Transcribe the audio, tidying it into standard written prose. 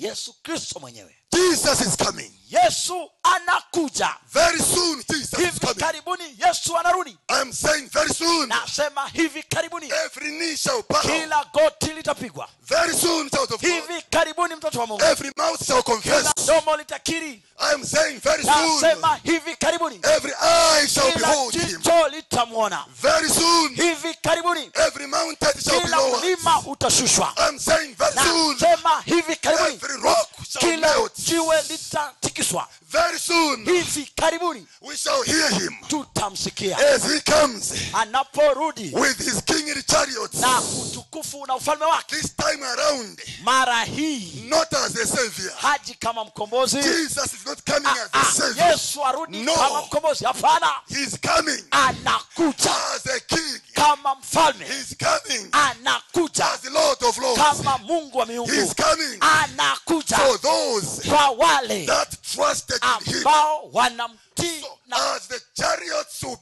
Yesu Kristo mwenyewe. Jesus is coming. Yesu anakuja. Very soon Jesus is Hivi coming. karibuni Yesu anarudi. I'm saying very soon. Nasema hivi karibuni. Every knee shall bow. Kila goti litapigwa. Very soon, child of God. Hivi karibuni mtoto wa Mungu. Every mouth shall confess. Kila domo litakiri. I'm saying very soon. Nasema hivi karibuni. Every eye shall Kila behold him. jicho litamuona. Very soon. Hivi karibuni. Every mountain shall be Kila lowered. mlima utashushwa. I'm saying very soon. Nasema hivi karibuni. Every rock shall Kila melt. jiwe litatikiswa. Very soon. Hivi karibuni We shall hear him tutamsikia as he comes anaporudi with his kingly chariots. na utukufu na ufalme wake. This time around, Mara hii not as a savior. haji kama mkombozi. Jesus is not coming as a savior. Yesu arudi No. kama mkombozi. Hapana, He's coming anakuja as a king. kama mfalme. He's coming Anakuja as the Lord of Lords. kama Mungu wa He's miungu. coming Anakuja for those kwa wale that trusted in him. ambao wanamtii na As the chariots will be